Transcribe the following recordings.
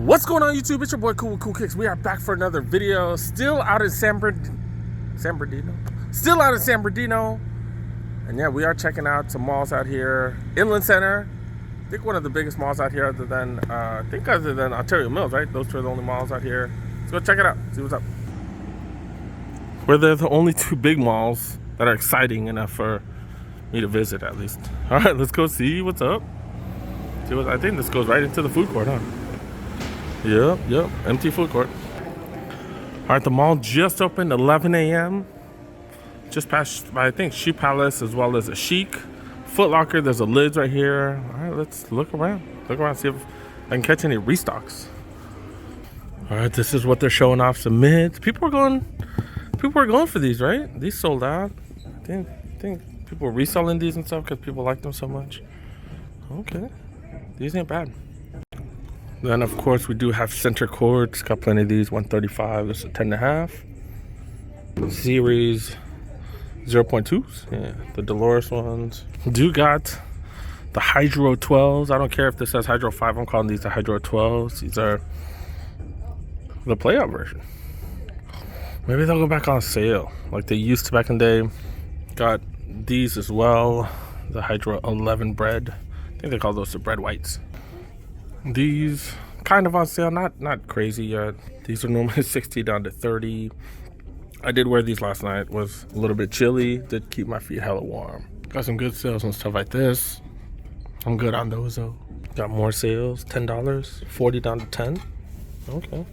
What's going on, YouTube? It's your boy Cool with Cool Kicks. We are back for another video. Still out in San Bernardino. Still out in San Bernardino. And yeah, we are checking out some malls out here. Inland Center. I think one of the biggest malls out here other than Ontario Mills, right? Those two are the only malls out here. Let's go check it out. See what's up. Where they're the only two big malls that are exciting enough for me to visit, at least. All right, let's go see what's up. I think this goes right into the food court, huh? Yep, empty food court. All right, the mall just opened 11 a.m. Just past, I think, Shoe Palace as well as a Chic. Foot Locker, there's a Lids right here. All right, let's look around. See if I can catch any restocks. All right, this is what they're showing off. Some mids. People are going for these, right? These sold out. I think people are reselling these and stuff because people like them so much. Okay, these ain't bad. Then, of course, we do have center courts. Got plenty of these. 135. This is a 10.5. Series 0.2s. Yeah, the Dolores ones. Do got the Hydro 12s. I don't care if this says Hydro 5. I'm calling these the Hydro 12s. These are the playout version. Maybe they'll go back on sale like they used to back in the day. Got these as well. The Hydro 11 bread. I think they call those the bread whites. These kind of on sale, not crazy yet. These are normally 60 down to 30. I did wear these last night. Was a little bit chilly. Did keep my feet hella warm. Got some good sales on stuff like this. I'm good on those though. Got more sales. $10, 40 down to 10. Okay.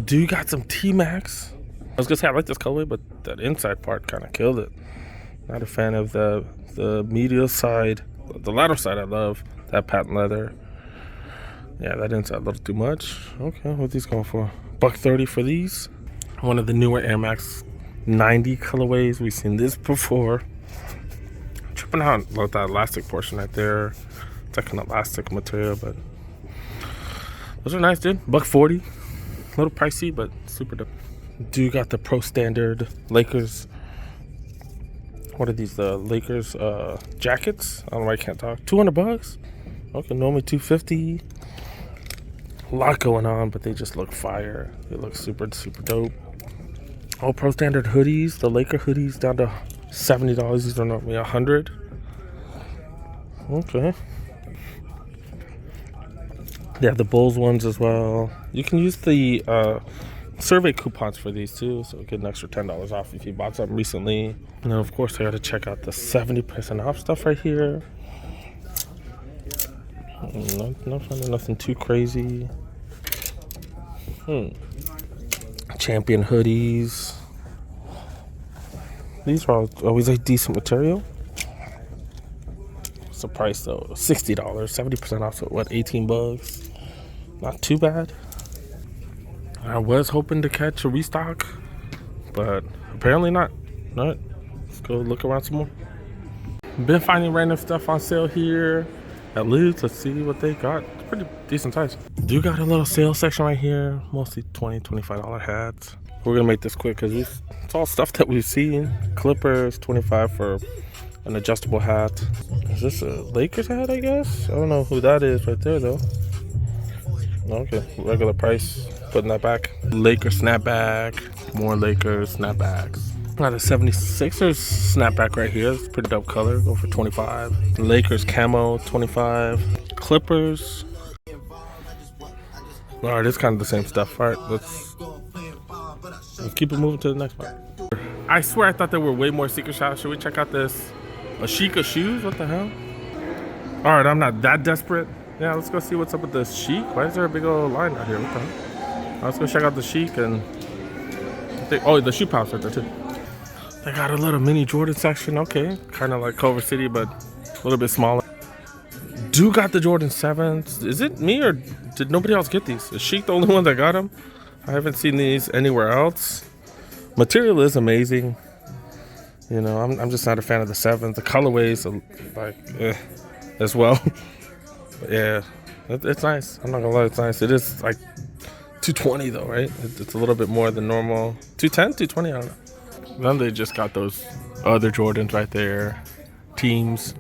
Do got some T-Max. I was gonna say I like this colorway, but that inside part kind of killed it. Not a fan of the medial side. The lateral side I love. That patent leather. Yeah, that inside a little too much. Okay, what are these going for? $130 for these. One of the newer Air Max 90 colorways. We've seen this before. Tripping out about that elastic portion right there. It's like an elastic material, but those are nice, dude. $140. A little pricey, but super dope. Do got the Pro Standard Lakers. What are these? The Lakers jackets? I don't know why I can't talk. $200. Okay, normally $250. A lot going on, but they just look fire. They look super dope. All Pro Standard hoodies. The Laker hoodies down to $70. These are normally $100. Okay. They have the Bulls ones as well. You can use the survey coupons for these too, so get an extra $10 off if you bought something recently. And then of course I gotta check out the 70% off stuff right here. Nothing too crazy. Champion hoodies. These are always a decent material. What's the price though? $60, 70% off. So what? $18. Not too bad. I was hoping to catch a restock, but apparently not. Let's go look around some more. Been finding random stuff on sale here at Lids. Let's see what they got. It's pretty decent size. Do got a little sale section right here. Mostly $20, $25 hats. We're gonna make this quick because it's all stuff that we've seen. Clippers, $25 for an adjustable hat. Is this a Lakers hat, I guess? I don't know who that is right there though. Okay, regular price. Putting that back. Lakers snapback. More Lakers snapbacks. Got a 76ers snapback right here. It's a pretty dope color. Go for $25. Lakers camo, $25. Clippers. All right, it's kind of the same stuff. All right, let's keep it moving to the next one. I swear I thought there were way more secret shops. Should we check out this? A Chic of shoes? What the hell? All right, I'm not that desperate. Yeah, let's go see what's up with this Chic. Why is there a big old line out here? What the hell? Let's go check out the Chic and the shoe pouch right there too. They got a little mini Jordan section. Okay, kind of like Culver City, but a little bit smaller. Do got the Jordan 7s. Is it me or did nobody else get these? Is Chic the only one that got them? I haven't seen these anywhere else. Material is amazing. You know, I'm just not a fan of the 7s. The colorways are like as well. But yeah, it's nice. I'm not gonna lie, it's nice. It is like $220 though, right? It's a little bit more than normal. $210, $220, I don't know. Then they just got those other Jordans right there. Teams.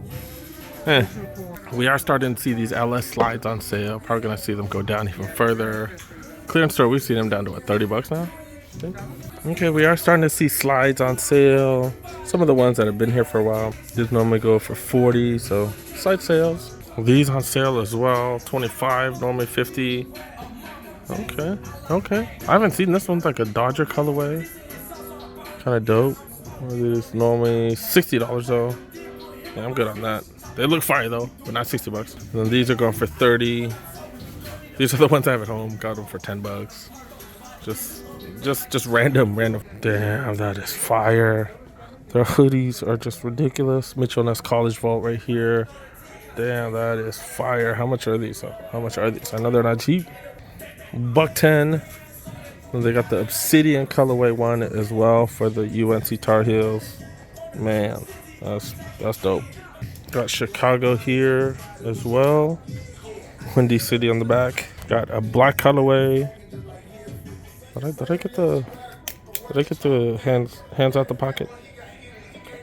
We are starting to see these LS slides on sale. Probably gonna see them go down even further. Clearance store, we've seen them down to what, 30 bucks now? I think. Okay, we are starting to see slides on sale. Some of the ones that have been here for a while. These normally go for 40, so slight sales. These on sale as well, 25, normally 50. Okay, okay. I haven't seen this one's like a Dodger colorway. Kind of dope. These normally $60 though. Yeah, I'm good on that. They look fire though, but not 60 bucks. And then these are going for 30. These are the ones I have at home. Got them for 10 bucks. Just random. Damn, that is fire. Their hoodies are just ridiculous. Mitchell & Ness College Vault right here. Damn, that is fire. How much are these? How much are these? I know they're not cheap. $1.10. And they got the Obsidian colorway one as well for the UNC Tar Heels. Man, that's dope. Got Chicago here as well. Windy City on the back. Got a black colorway. Did I get the hands out the pocket?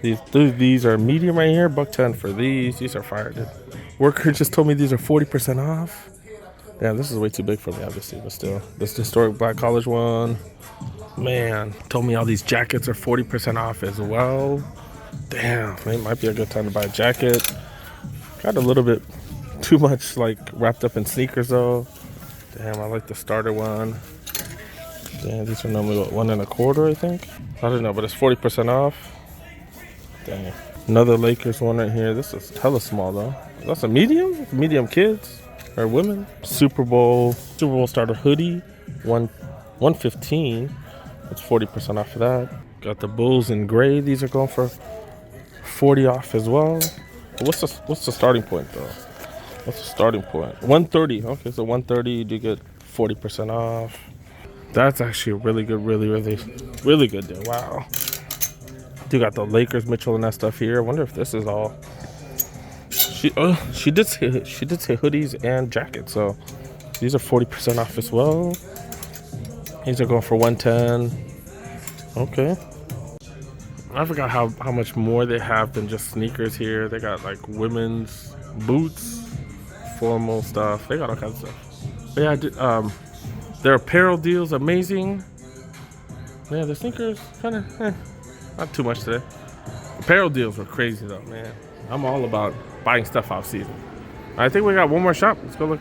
These are medium right here. $1.10 for these. These are fire, dude. Worker just told me these are 40% off. Yeah, this is way too big for me, obviously, but still. This historic black college one. Man, told me all these jackets are 40% off as well. Damn, it might be a good time to buy a jacket. Got a little bit too much like wrapped up in sneakers though. Damn, I like the starter one. Damn, these are normally what, $1.25, I think. I don't know, but it's 40% off. Dang. Another Lakers one right here. This is hella small though. That's a medium? Medium kids or women. Super Bowl starter hoodie. $115. That's 40% off of that. Got the Bulls in gray. These are going for 40 off as well. What's the starting point though? What's the starting point? $130. Okay, so $130 you do get 40% off. That's actually a really good, really good deal. Wow. You got the Lakers Mitchell & Ness stuff here. I wonder if this is all. She did say hoodies and jackets, so these are 40% off as well. These are going for $110. Okay. I forgot how much more they have than just sneakers here. They got like women's boots, formal stuff. They got all kinds of stuff. But yeah, their apparel deals amazing. Yeah, the sneakers kind of not too much today. Apparel deals were crazy though, man. I'm all about buying stuff off season. I think we got one more shop. Let's go look.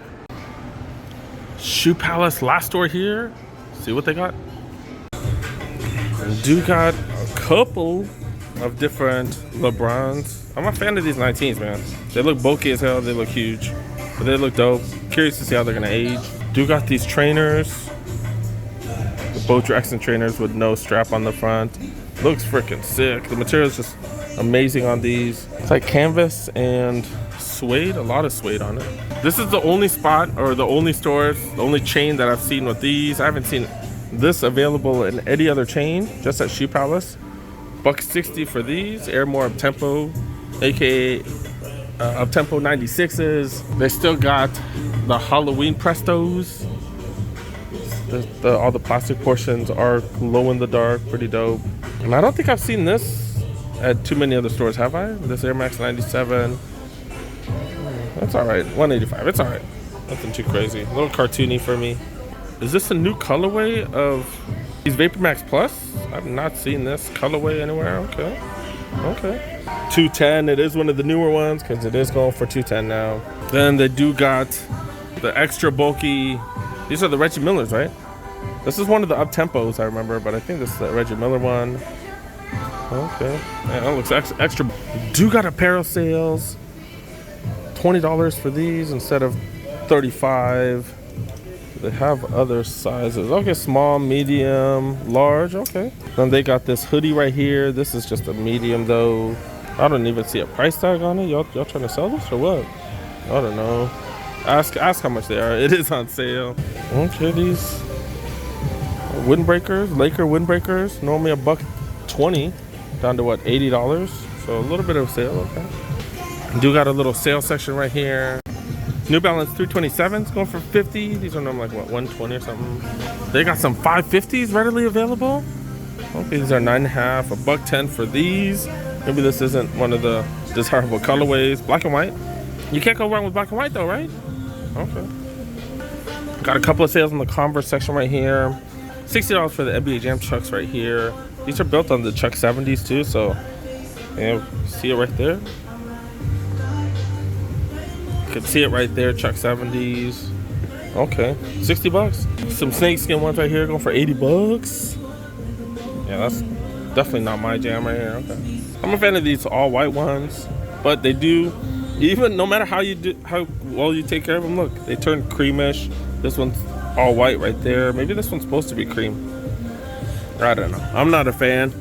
Shoe Palace last store here. See what they got. And do got a couple of different LeBrons. I'm a fan of these 19s, man. They look bulky as hell. They look huge, but they look dope. Curious to see how they're gonna age. Do got these trainers. The Bo Jackson trainers with no strap on the front. Looks freaking sick. The material is just amazing on these. It's like canvas and suede. A lot of suede on it. This is the only spot or the only stores, the only chain that I've seen with these. I haven't seen this available in any other chain, just at Shoe Palace. $160 for these Airmore Uptempo, aka Uptempo 96s. They still got the Halloween Prestos. All the plastic portions are glow in the dark, pretty dope. And I don't think I've seen this at too many other stores, have I? This Air Max 97. That's all right. $185. It's all right. Nothing too crazy. A little cartoony for me. Is this a new colorway of these Vapor Max Plus? I've not seen this colorway anywhere. Okay. Okay. $210. It is one of the newer ones because it is going for $210 now. Then they do got the extra bulky. These are the Reggie Millers, right? This is one of the up-tempos, I remember, but I think this is the Reggie Miller one. Okay. Man, that looks extra. Do got apparel sales. $20 for these instead of $35. They have other sizes. Okay, small, medium, large. Okay. Then they got this hoodie right here. This is just a medium, though. I don't even see a price tag on it. Y'all trying to sell this or what? I don't know. Ask how much they are. It is on sale. Okay, these windbreakers, Laker windbreakers, normally $120, down to what, $80. So a little bit of sale. Okay. Do got a little sale section right here. New Balance 327s going for $50. These are normally like what, $120 or something. They got some 550s readily available. Okay, these are 9.5, $110 for these. Maybe this isn't one of the desirable colorways. Black and white. You can't go wrong with black and white though, right? Okay. Got a couple of sales in the Converse section right here. $60 for the NBA Jam Chucks right here. These are built on the Chuck 70s too, so yeah, see it right there. You can see it right there, Chuck 70s. Okay, 60 bucks. Some snakeskin ones right here going for 80 bucks. Yeah, that's definitely not my jam right here. Okay. I'm a fan of these all white ones, but they do, even no matter how well you take care of them, look, they turn creamish. This one's all white right there. Maybe this one's supposed to be cream. I don't know. I'm not a fan.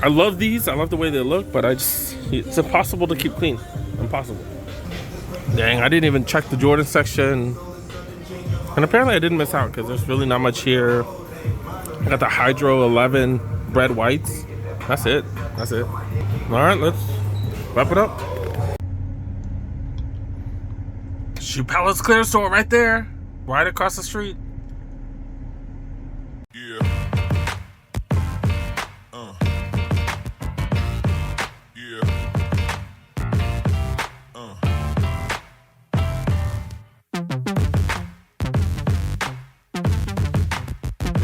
I love these. I love the way they look, but it's impossible to keep clean. Impossible. Dang, I didn't even check the Jordan section. And apparently I didn't miss out because there's really not much here. I got the Hydro 11 bread whites. That's it. That's it. All right, let's wrap it up. Shoe Palace Clear Store right there. Right across the street.